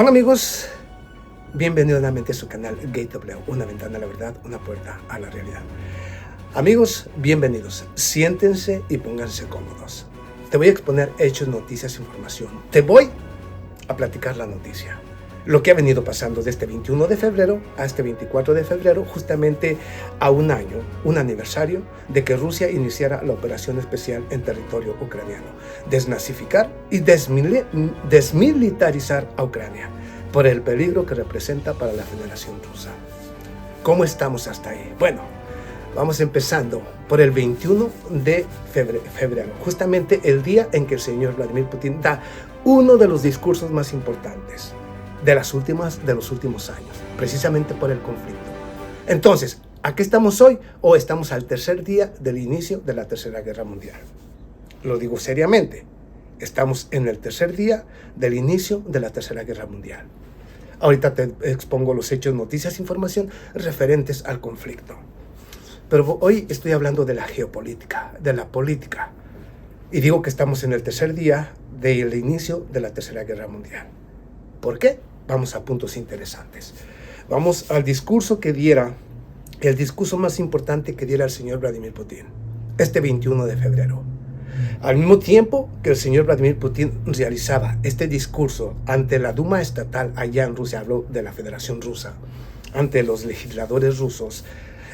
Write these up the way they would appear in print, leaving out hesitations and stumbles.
Hola amigos, bienvenidos nuevamente a su canal GateW, una ventana a la verdad, una puerta a la realidad. Amigos, bienvenidos, siéntense y pónganse cómodos. Te voy a exponer hechos, noticias, información. Te voy a platicar la noticia. Lo que ha venido pasando desde 21 de febrero a este 24 de febrero, justamente a un año, un aniversario de que Rusia iniciara la operación especial en territorio ucraniano. Desnazificar y desmilitarizar a Ucrania por el peligro que representa para la Federación Rusa. ¿Cómo estamos hasta ahí? Bueno, vamos empezando por el 21 de febrero, justamente el día en que el señor Vladimir Putin da uno de los discursos más importantes de los últimos años, precisamente por el conflicto. Entonces, ¿a qué estamos hoy? O estamos al tercer día del inicio de la Tercera Guerra Mundial. Lo digo seriamente, estamos en el tercer día del inicio de la Tercera Guerra Mundial. Ahorita te expongo los hechos, noticias, información referentes al conflicto. Pero hoy estoy hablando de la geopolítica, de la política. Y digo que estamos en el tercer día del inicio de la Tercera Guerra Mundial. ¿Por qué? Vamos a puntos interesantes. Vamos al discurso que diera, el discurso más importante que diera el señor Vladimir Putin, este 21 de febrero. Al mismo tiempo que el señor Vladimir Putin realizaba este discurso ante la Duma estatal allá en Rusia, habló de la Federación Rusa, ante los legisladores rusos,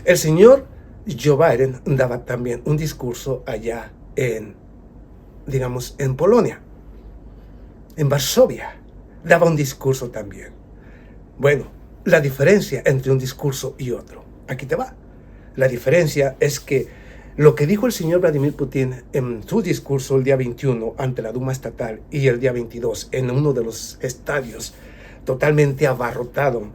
el señor Joe Biden daba también un discurso allá en Polonia, en Varsovia. Daba un discurso también. Bueno, la diferencia entre un discurso y otro, aquí te va. La diferencia es que lo que dijo el señor Vladimir Putin en su discurso el día 21 ante la Duma estatal y el día 22 en uno de los estadios totalmente abarrotado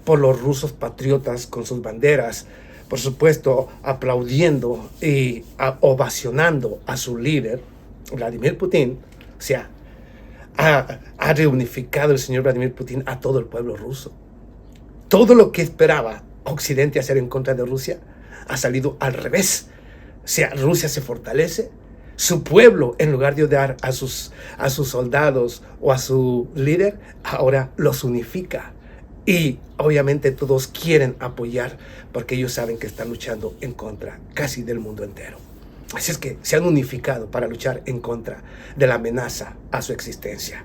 por los rusos patriotas con sus banderas, por supuesto aplaudiendo y ovacionando a su líder, Vladimir Putin, o sea, ha reunificado el señor Vladimir Putin a todo el pueblo ruso. Todo lo que esperaba Occidente hacer en contra de Rusia ha salido al revés. O sea, Rusia se fortalece, su pueblo, en lugar de odiar a sus soldados o a su líder, ahora los unifica. Y obviamente todos quieren apoyar porque ellos saben que están luchando en contra casi del mundo entero. Así es que se han unificado para luchar en contra de la amenaza a su existencia.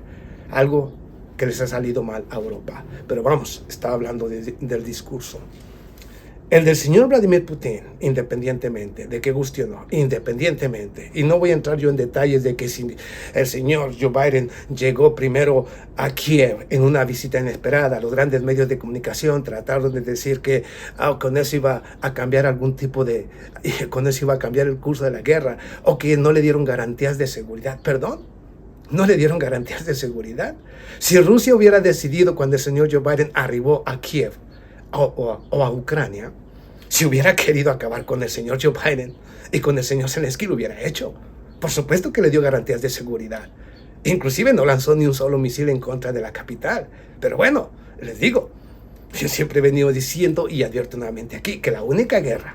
Algo que les ha salido mal a Europa. Pero vamos, estaba hablando del discurso. El del señor Vladimir Putin, independientemente de que guste o no, independientemente, y no voy a entrar yo en detalles de que si el señor Joe Biden llegó primero a Kiev en una visita inesperada, los grandes medios de comunicación trataron de decir que con eso iba a cambiar con eso iba a cambiar el curso de la guerra, o que no le dieron garantías de seguridad. ¿Perdón? ¿No le dieron garantías de seguridad? Si Rusia hubiera decidido cuando el señor Joe Biden arribó a Kiev o a Ucrania, si hubiera querido acabar con el señor Joe Biden y con el señor Zelensky, lo hubiera hecho. Por supuesto que le dio garantías de seguridad. Inclusive no lanzó ni un solo misil en contra de la capital. Pero bueno, les digo, yo siempre he venido diciendo y advierto nuevamente aquí que la única guerra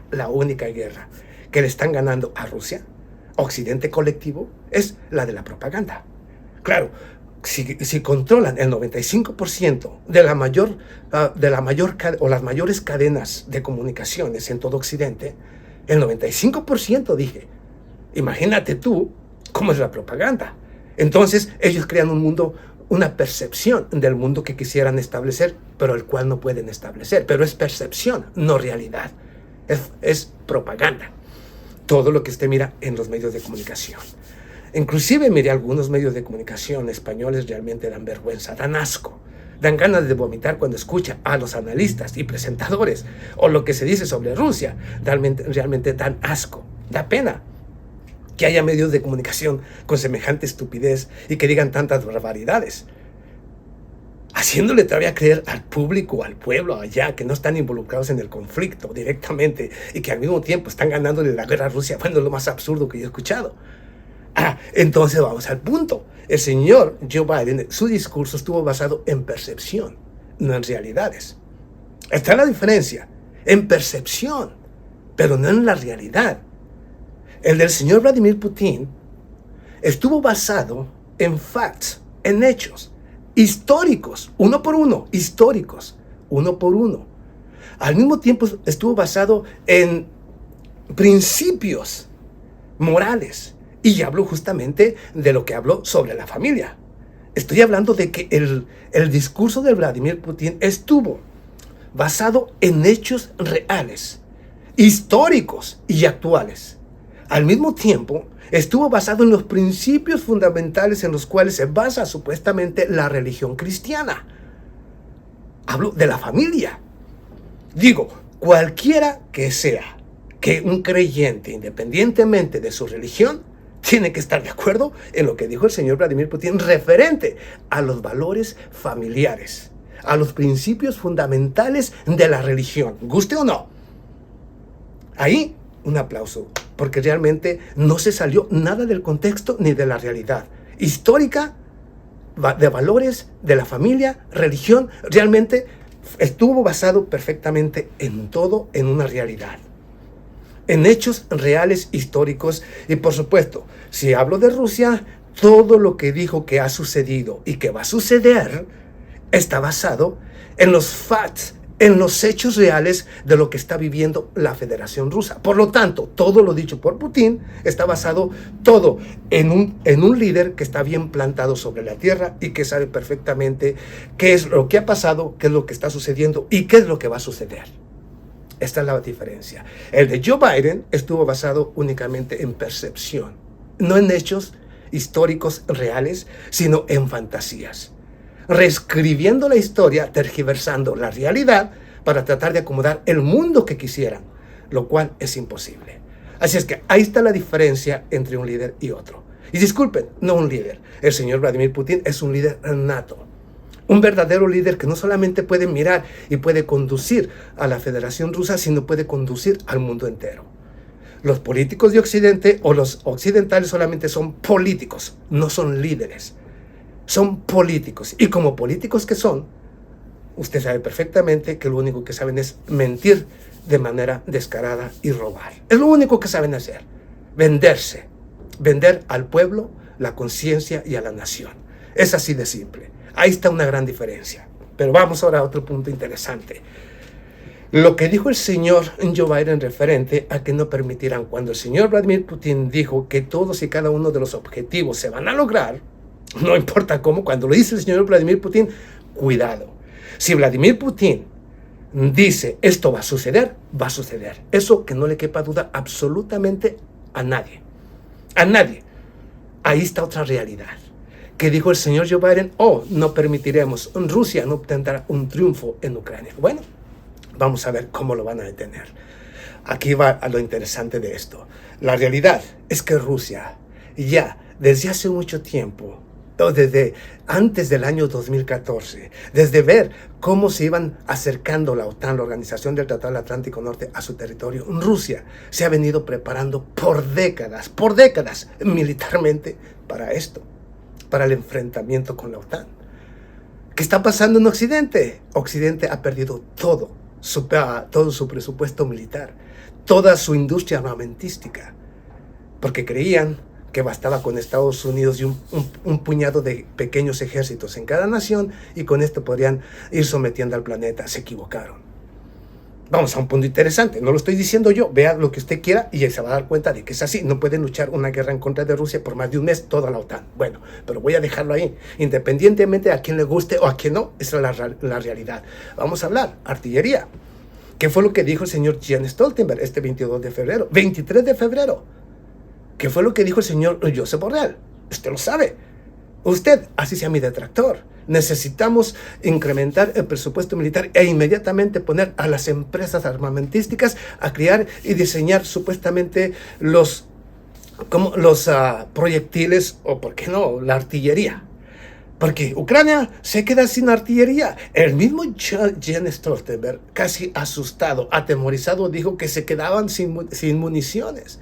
que le están ganando a Rusia, Occidente colectivo, es la de la propaganda. Claro, si controlan el 95% de las mayores cadenas de comunicaciones en todo Occidente, el 95% dije, imagínate tú cómo es la propaganda. Entonces ellos crean un mundo, una percepción del mundo que quisieran establecer, pero el cual no pueden establecer. Pero es percepción, no realidad. Es propaganda. Todo lo que usted mira en los medios de comunicación. Inclusive, mire, algunos medios de comunicación españoles realmente dan vergüenza, dan asco, dan ganas de vomitar cuando escucha a los analistas y presentadores o lo que se dice sobre Rusia. Realmente dan asco, da pena que haya medios de comunicación con semejante estupidez y que digan tantas barbaridades, haciéndole todavía creer al público, al pueblo allá, que no están involucrados en el conflicto directamente y que al mismo tiempo están ganándole la guerra a Rusia. Bueno, es lo más absurdo que yo he escuchado. Entonces vamos al punto. El señor Joe Biden, su discurso estuvo basado en percepción, no en realidades. Está la diferencia, en percepción, pero no en la realidad. El del señor Vladimir Putin estuvo basado en facts, en hechos, históricos, uno por uno, históricos, uno por uno. Al mismo tiempo estuvo basado en principios morales y habló justamente de lo que habló sobre la familia. Estoy hablando de que el discurso de Vladimir Putin estuvo basado en hechos reales, históricos y actuales. Al mismo tiempo, estuvo basado en los principios fundamentales en los cuales se basa supuestamente la religión cristiana. Hablo de la familia. Digo, cualquiera que sea que un creyente, independientemente de su religión, tiene que estar de acuerdo en lo que dijo el señor Vladimir Putin referente a los valores familiares, a los principios fundamentales de la religión, guste o no. Ahí, un aplauso, porque realmente no se salió nada del contexto ni de la realidad histórica, de valores, de la familia, religión. Realmente estuvo basado perfectamente en todo, en una realidad, en hechos reales, históricos. Y por supuesto, si hablo de Rusia, todo lo que dijo que ha sucedido y que va a suceder está basado en los facts, en los hechos reales de lo que está viviendo la Federación Rusa. Por lo tanto, todo lo dicho por Putin está basado todo en un líder que está bien plantado sobre la tierra y que sabe perfectamente qué es lo que ha pasado, qué es lo que está sucediendo y qué es lo que va a suceder. Esta es la diferencia. El de Joe Biden estuvo basado únicamente en percepción, no en hechos históricos reales, sino en fantasías, reescribiendo la historia, tergiversando la realidad para tratar de acomodar el mundo que quisieran, lo cual es imposible. Así es que ahí está la diferencia entre un líder y otro. Y disculpen, no un líder. El señor Vladimir Putin es un líder nato. Un verdadero líder que no solamente puede mirar y puede conducir a la Federación Rusa, sino puede conducir al mundo entero. Los políticos de Occidente o los occidentales solamente son políticos, no son líderes. Son políticos. Y como políticos que son, usted sabe perfectamente que lo único que saben es mentir de manera descarada y robar. Es lo único que saben hacer. Venderse. Vender al pueblo, la conciencia y a la nación. Es así de simple. Ahí está una gran diferencia. Pero vamos ahora a otro punto interesante. Lo que dijo el señor Joe Biden referente a que no permitirán, cuando el señor Vladimir Putin dijo que todos y cada uno de los objetivos se van a lograr, no importa cómo, cuando lo dice el señor Vladimir Putin, cuidado. Si Vladimir Putin dice esto va a suceder, va a suceder. Eso que no le quepa duda absolutamente a nadie. A nadie. Ahí está otra realidad. Que dijo el señor Joe Biden, no permitiremos, Rusia no obtendrá un triunfo en Ucrania. Bueno, vamos a ver cómo lo van a detener. Aquí va a lo interesante de esto. La realidad es que Rusia ya desde hace mucho tiempo, desde antes del año 2014, desde ver cómo se iban acercando la OTAN, la Organización del Tratado del Atlántico Norte, a su territorio, Rusia se ha venido preparando por décadas, militarmente para esto, para el enfrentamiento con la OTAN. ¿Qué está pasando en Occidente? Occidente ha perdido todo su presupuesto militar, toda su industria armamentística, porque creían que bastaba con Estados Unidos y un puñado de pequeños ejércitos en cada nación y con esto podrían ir sometiendo al planeta. Se equivocaron. Vamos a un punto interesante, no lo estoy diciendo yo, vea lo que usted quiera y se va a dar cuenta de que es así. No pueden luchar una guerra en contra de Rusia por más de un mes, toda la OTAN. Bueno, pero voy a dejarlo ahí, independientemente a quien le guste o a quien no, esa es la realidad. Vamos a hablar, artillería. ¿Qué fue lo que dijo el señor Jens Stoltenberg este 22 de febrero? 23 de febrero. ¿Qué fue lo que dijo el señor Josep Borrell? Usted lo sabe. Usted, así sea mi detractor. Necesitamos incrementar el presupuesto militar e inmediatamente poner a las empresas armamentísticas a crear y diseñar supuestamente los proyectiles o, ¿por qué no?, la artillería. Porque Ucrania se queda sin artillería. El mismo Jens Stoltenberg, casi asustado, atemorizado, dijo que se quedaban sin municiones,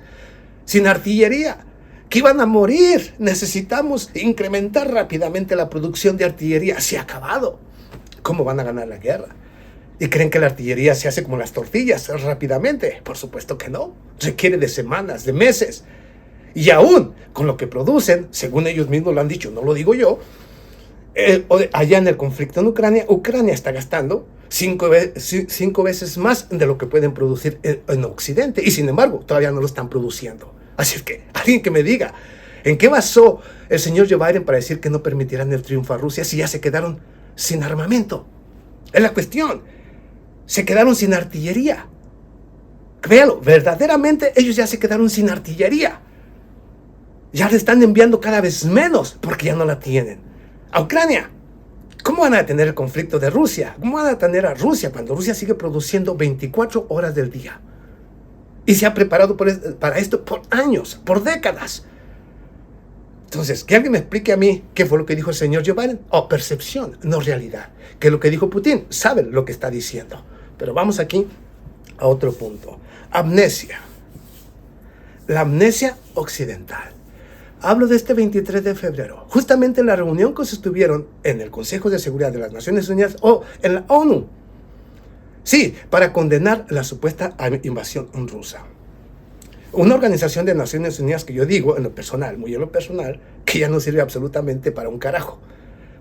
sin artillería, que iban a morir. Necesitamos incrementar rápidamente la producción de artillería. Se ha acabado. ¿Cómo van a ganar la guerra? ¿Y creen que la artillería se hace como las tortillas rápidamente? Por supuesto que no. Requiere de semanas, de meses. Y aún con lo que producen, según ellos mismos lo han dicho, no lo digo yo, allá en el conflicto en Ucrania, Ucrania está gastando 5 veces más de lo que pueden producir en Occidente, y sin embargo todavía no lo están produciendo. Así es que alguien que me diga en qué basó el señor Joe Biden para decir que no permitirán el triunfo a Rusia si ya se quedaron sin armamento. Es la cuestión. Se quedaron sin artillería. Créalo, verdaderamente ellos ya se quedaron sin artillería. Ya le están enviando cada vez menos porque ya no la tienen. A Ucrania. ¿Cómo van a detener el conflicto de Rusia? ¿Cómo van a detener a Rusia cuando Rusia sigue produciendo 24 horas del día? Y se ha preparado para esto por años, por décadas. Entonces, que alguien me explique a mí qué fue lo que dijo el señor Joe Biden. Percepción, no realidad. Que lo que dijo Putin, saben lo que está diciendo. Pero vamos aquí a otro punto. Amnesia. La amnesia occidental. Hablo de este 23 de febrero, justamente en la reunión que se estuvieron en el Consejo de Seguridad de las Naciones Unidas o en la ONU. Sí, para condenar la supuesta invasión rusa. Una organización de Naciones Unidas que yo digo, en lo personal, muy en lo personal, que ya no sirve absolutamente para un carajo.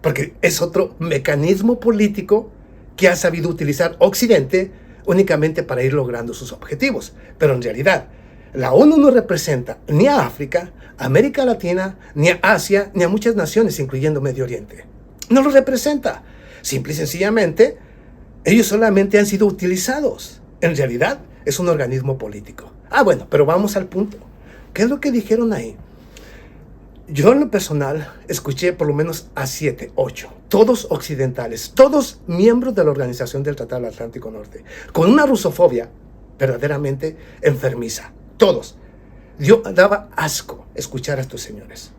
Porque es otro mecanismo político que ha sabido utilizar Occidente únicamente para ir logrando sus objetivos. Pero en realidad, la ONU no representa ni a África, América Latina, ni a Asia, ni a muchas naciones, incluyendo Medio Oriente. No lo representa. Simple y sencillamente, ellos solamente han sido utilizados. En realidad, es un organismo político. Bueno, pero vamos al punto. ¿Qué es lo que dijeron ahí? Yo en lo personal escuché por lo menos a 7, 8, todos occidentales, todos miembros de la Organización del Tratado del Atlántico Norte, con una rusofobia verdaderamente enfermiza. Todos. Daba asco escuchar a estos señores.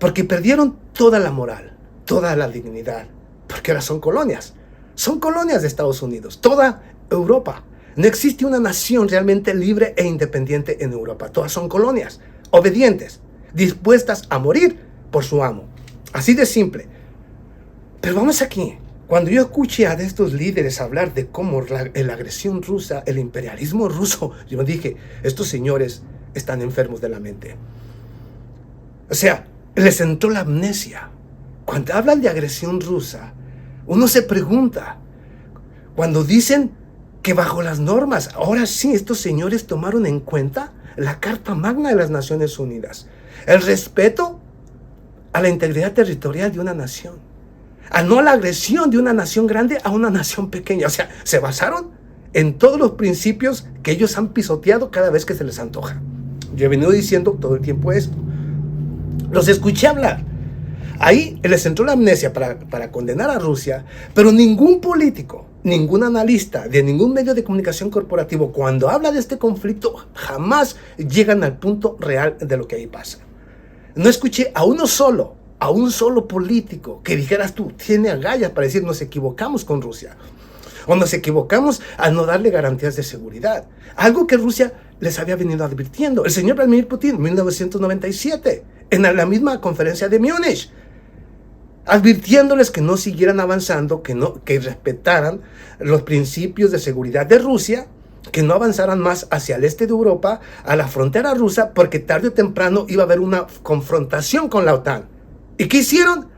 Porque perdieron toda la moral, toda la dignidad. Porque ahora son colonias. Son colonias de Estados Unidos. Toda Europa. No existe una nación realmente libre e independiente en Europa. Todas son colonias, obedientes, dispuestas a morir por su amo. Así de simple. Pero vamos aquí. Cuando yo escuché a estos líderes hablar de cómo la agresión rusa, el imperialismo ruso, yo dije, estos señores están enfermos de la mente. O sea, les entró la amnesia. Cuando hablan de agresión rusa, uno se pregunta, cuando dicen que bajo las normas, ahora sí, estos señores tomaron en cuenta la Carta Magna de las Naciones Unidas, el respeto a la integridad territorial de una nación, a no la agresión de una nación grande a una nación pequeña. O sea, se basaron en todos los principios que ellos han pisoteado cada vez que se les antoja. Yo he venido diciendo todo el tiempo esto. Los escuché hablar. Ahí les entró la amnesia para condenar a Rusia, pero ningún político, ningún analista de ningún medio de comunicación corporativo, cuando habla de este conflicto, jamás llegan al punto real de lo que ahí pasa. No escuché a un solo político que dijeras tú, tiene agallas para decir nos equivocamos con Rusia. O nos equivocamos al no darle garantías de seguridad. Algo que Rusia les había venido advirtiendo. El señor Vladimir Putin, en 1997, en la misma conferencia de Múnich, advirtiéndoles que no siguieran avanzando, que respetaran los principios de seguridad de Rusia, que no avanzaran más hacia el este de Europa, a la frontera rusa, porque tarde o temprano iba a haber una confrontación con la OTAN. ¿Y qué hicieron?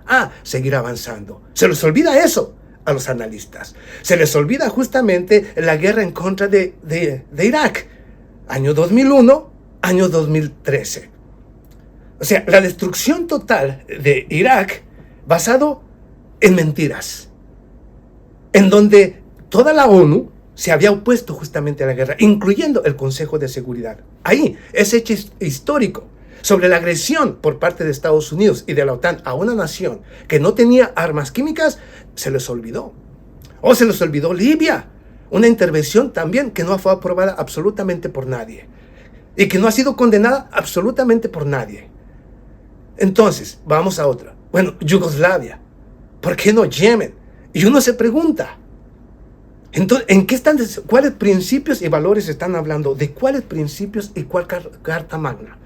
Seguir avanzando. Se les olvida eso a los analistas. Se les olvida justamente la guerra en contra de Irak, año 2001, año 2013. O sea, la destrucción total de Irak basado en mentiras, en donde toda la ONU se había opuesto justamente a la guerra, incluyendo el Consejo de Seguridad. Ahí, ese hecho histórico sobre la agresión por parte de Estados Unidos y de la OTAN a una nación que no tenía armas químicas, se les olvidó. O se les olvidó Libia, una intervención también que no fue aprobada absolutamente por nadie y que no ha sido condenada absolutamente por nadie. Entonces, vamos a otra. Bueno, Yugoslavia, ¿por qué no Yemen? Y uno se pregunta, entonces, ¿en qué están? ¿Cuáles principios y valores están hablando? ¿De cuáles principios y cuál carta magna?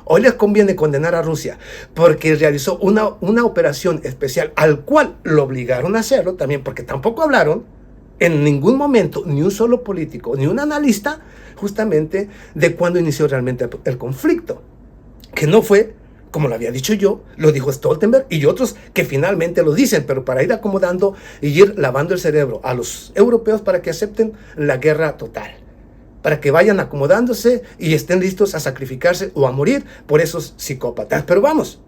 Hoy les conviene condenar a Rusia porque realizó una operación especial al cual lo obligaron a hacerlo también, porque tampoco hablaron en ningún momento, ni un solo político, ni un analista, justamente de cuándo inició realmente el conflicto, que no fue como lo había dicho yo, lo dijo Stoltenberg y otros que finalmente lo dicen, pero para ir acomodando y ir lavando el cerebro a los europeos para que acepten la guerra total, para que vayan acomodándose y estén listos a sacrificarse o a morir por esos psicópatas. Pero vamos,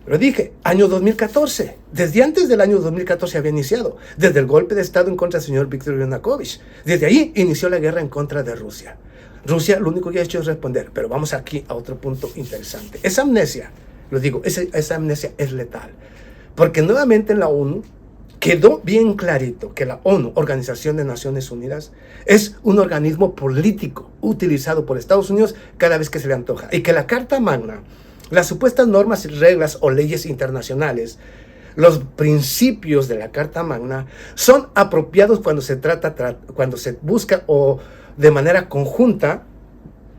lo dije, año 2014, desde antes del año 2014 había iniciado, desde el golpe de Estado en contra del señor Viktor Yanukovych. Desde ahí inició la guerra en contra de Rusia. Rusia lo único que ha hecho es responder, pero vamos aquí a otro punto interesante. Esa amnesia, lo digo, esa amnesia es letal, porque nuevamente en la ONU quedó bien clarito que la ONU, Organización de Naciones Unidas, es un organismo político utilizado por Estados Unidos cada vez que se le antoja, y que la Carta Magna, las supuestas normas, reglas o leyes internacionales, los principios de la Carta Magna son apropiados cuando se busca o de manera conjunta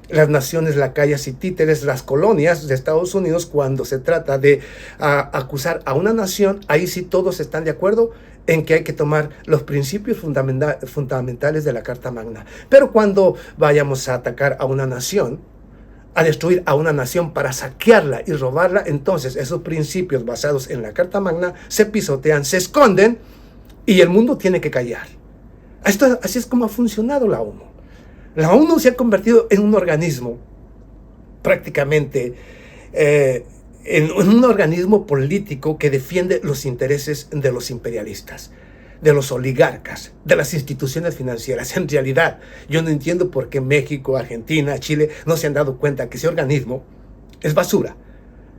las naciones lacayas y títeres, las colonias de Estados Unidos, cuando se trata de acusar a una nación, ahí sí todos están de acuerdo en que hay que tomar los principios fundamentales de la Carta Magna. Pero cuando vayamos a atacar a una nación, a destruir a una nación para saquearla y robarla, entonces esos principios basados en la Carta Magna se pisotean, se esconden y el mundo tiene que callar. Así es como ha funcionado la ONU. La ONU se ha convertido en un organismo prácticamente, en un organismo político que defiende los intereses de los imperialistas, de los oligarcas, de las instituciones financieras. En realidad, yo no entiendo por qué México, Argentina, Chile no se han dado cuenta que ese organismo es basura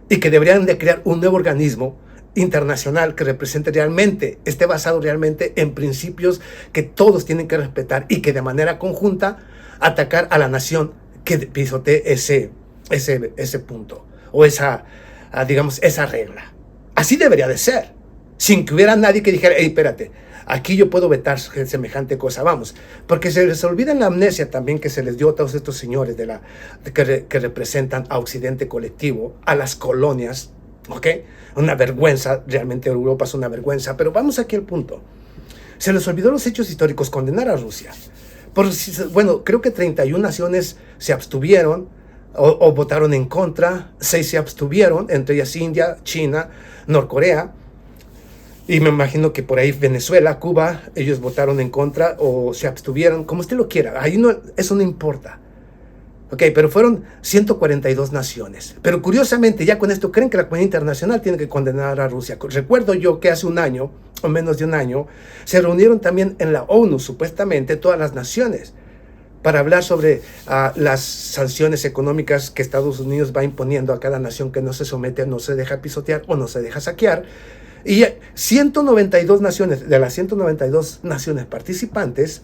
y que deberían de crear un nuevo organismo internacional que represente realmente, esté basado realmente en principios que todos tienen que respetar y que de manera conjunta atacar a la nación que pisotee ese punto o digamos, esa regla. Así debería de ser, sin que hubiera nadie que dijera, hey, espérate, aquí yo puedo vetar semejante cosa, vamos, porque se les olvida en la amnesia también que se les dio a todos estos señores que representan a Occidente colectivo, a las colonias, ¿ok? Una vergüenza, realmente Europa es una vergüenza, pero vamos aquí al punto. Se les olvidó los hechos históricos, condenar a Rusia. Bueno, creo que 31 naciones se abstuvieron o votaron en contra, 6 se abstuvieron, entre ellas India, China, Norcorea, y me imagino que por ahí Venezuela, Cuba, ellos votaron en contra o se abstuvieron, como usted lo quiera, ahí no, eso no importa. Ok, pero fueron 142 naciones. Pero curiosamente, ya con esto creen que la comunidad internacional tiene que condenar a Rusia. Recuerdo yo que hace un año, o menos de un año, se reunieron también en la ONU, supuestamente, todas las naciones, para hablar sobre las sanciones económicas que Estados Unidos va imponiendo a cada nación que no se somete, no se deja pisotear o no se deja saquear. Y 192 naciones, de las 192 naciones participantes,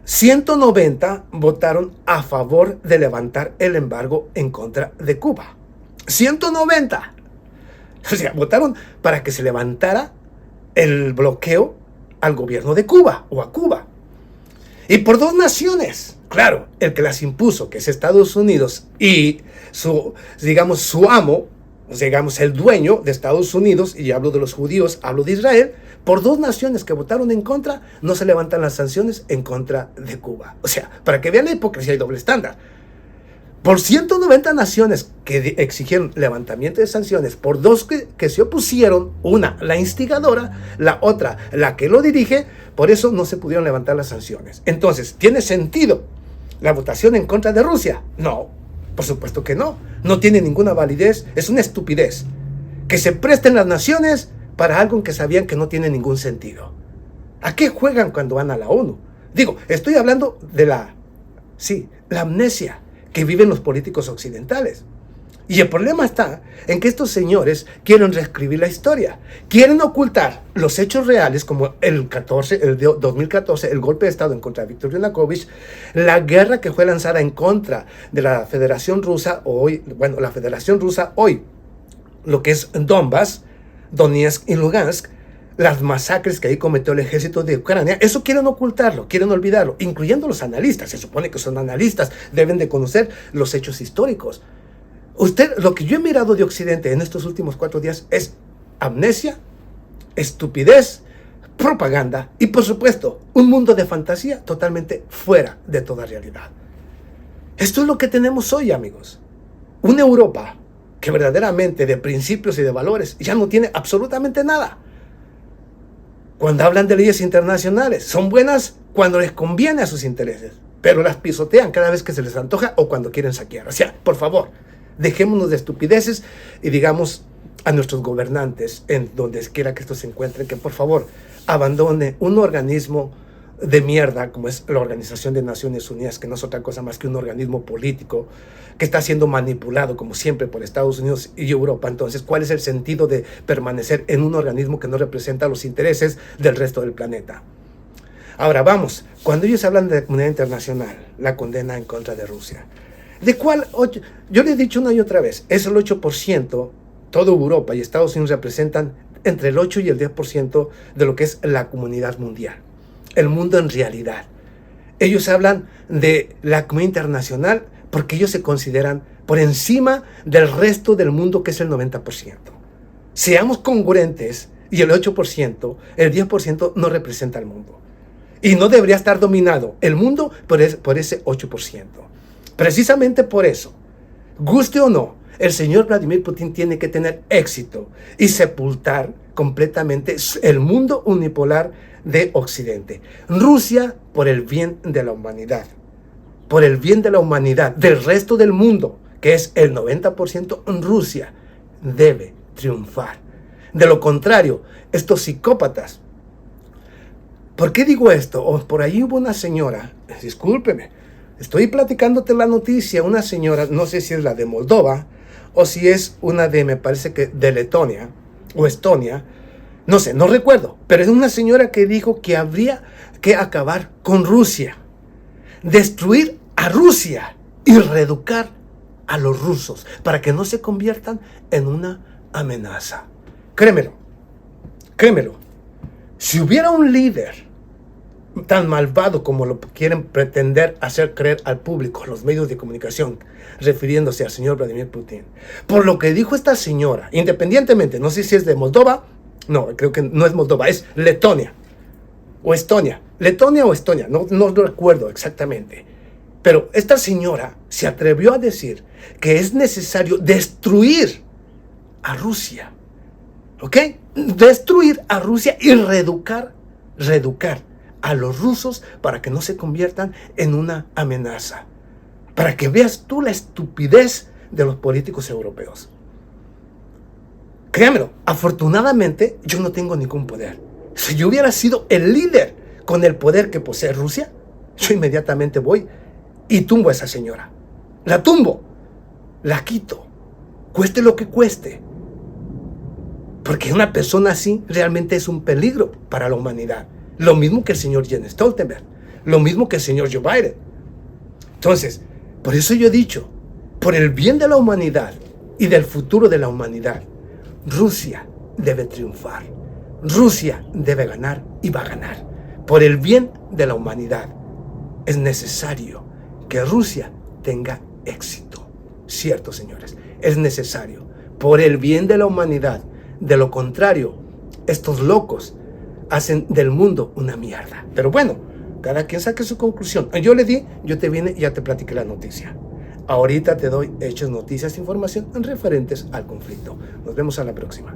190 votaron a favor de levantar el embargo en contra de Cuba. 190. O sea, votaron para que se levantara el bloqueo al gobierno de Cuba o a Cuba. Y por 2 naciones. Claro, el que las impuso, que es Estados Unidos, y su amo, digamos, el dueño de Estados Unidos, y hablo de los judíos, hablo de Israel, por 2 naciones que votaron en contra, no se levantan las sanciones en contra de Cuba. O sea, para que vean la hipocresía y doble estándar. Por 190 naciones que exigieron levantamiento de sanciones, por 2 que se opusieron, una, la instigadora, la otra, la que lo dirige, por eso no se pudieron levantar las sanciones. Entonces, ¿tiene sentido la votación en contra de Rusia? No, por supuesto que no. No tiene ninguna validez, es una estupidez. Que se presten las naciones para algo que sabían que no tiene ningún sentido. ¿A qué juegan cuando van a la ONU? Digo, estoy hablando de la amnesia que viven los políticos occidentales. Y el problema está en que estos señores quieren reescribir la historia. Quieren ocultar los hechos reales, como el 2014, el golpe de Estado en contra de Viktor Yanukovych, la guerra que fue lanzada en contra de la Federación Rusa, hoy, lo que es Donbass, Donetsk y Lugansk, las masacres que ahí cometió el ejército de Ucrania. Eso quieren ocultarlo, quieren olvidarlo, incluyendo los analistas. Se supone que son analistas, deben de conocer los hechos históricos. Lo que yo he mirado de Occidente en estos últimos 4 días es amnesia, estupidez, propaganda y, por supuesto, un mundo de fantasía totalmente fuera de toda realidad. Esto es lo que tenemos hoy, amigos. Una Europa que verdaderamente de principios y de valores ya no tiene absolutamente nada. Cuando hablan de leyes internacionales, son buenas cuando les conviene a sus intereses, pero las pisotean cada vez que se les antoja o cuando quieren saquear. O sea, por favor, dejémonos de estupideces y digamos a nuestros gobernantes, en donde quiera que estos se encuentren, que por favor abandone un organismo de mierda como es la Organización de Naciones Unidas, que no es otra cosa más que un organismo político que está siendo manipulado como siempre por Estados Unidos y Europa. Entonces, ¿cuál es el sentido de permanecer en un organismo que no representa los intereses del resto del planeta? Ahora vamos, cuando ellos hablan de la comunidad internacional, la condena en contra de Rusia, ¿de cuál? Yo le he dicho una y otra vez, es el 8%, toda Europa y Estados Unidos representan entre el 8 y el 10% de lo que es la comunidad mundial, el mundo en realidad. Ellos hablan de la comunidad internacional porque ellos se consideran por encima del resto del mundo, que es el 90%. Seamos congruentes, y el 8%, el 10% no representa al mundo. Y no debería estar dominado el mundo por ese 8%. Precisamente por eso, guste o no, el señor Vladimir Putin tiene que tener éxito y sepultar completamente el mundo unipolar de Occidente. Rusia, por el bien de la humanidad, por el bien de la humanidad, del resto del mundo, que es el 90%, Rusia debe triunfar. De lo contrario, estos psicópatas. ¿Por qué digo esto? Por ahí hubo una señora, discúlpeme, estoy platicándote la noticia, una señora, no sé si es la de Moldova, o si es una de, me parece que de Letonia, o Estonia, no sé, no recuerdo, pero es una señora que dijo que habría que acabar con Rusia, destruir a Rusia y reeducar a los rusos para que no se conviertan en una amenaza. Créemelo, si hubiera un líder tan malvado como lo quieren pretender hacer creer al público, los medios de comunicación, refiriéndose al señor Vladimir Putin, por lo que dijo esta señora, independientemente, no sé si es de Moldova, no, creo que no es Moldova, es Letonia o Estonia, Letonia o Estonia, no lo recuerdo exactamente, pero esta señora se atrevió a decir que es necesario destruir a Rusia, ¿ok? Destruir a Rusia y reeducar a los rusos para que no se conviertan en una amenaza. Para que veas tú la estupidez de los políticos europeos. Créamelo, afortunadamente yo no tengo ningún poder. Si yo hubiera sido el líder con el poder que posee Rusia, yo inmediatamente voy y tumbo a esa señora. La tumbo, la quito, cueste lo que cueste. Porque una persona así realmente es un peligro para la humanidad. Lo mismo que el señor Jens Stoltenberg, lo mismo que el señor Joe Biden. Entonces, por eso yo he dicho, por el bien de la humanidad y del futuro de la humanidad, Rusia debe triunfar. Rusia debe ganar y va a ganar. Por el bien de la humanidad, es necesario que Rusia tenga éxito. Cierto, señores, es necesario. Por el bien de la humanidad. De lo contrario, estos locos hacen del mundo una mierda. Pero bueno, cada quien saque su conclusión. Yo te vine y ya te platiqué la noticia. Ahorita te doy hechos, noticias, información referentes al conflicto. Nos vemos a la próxima.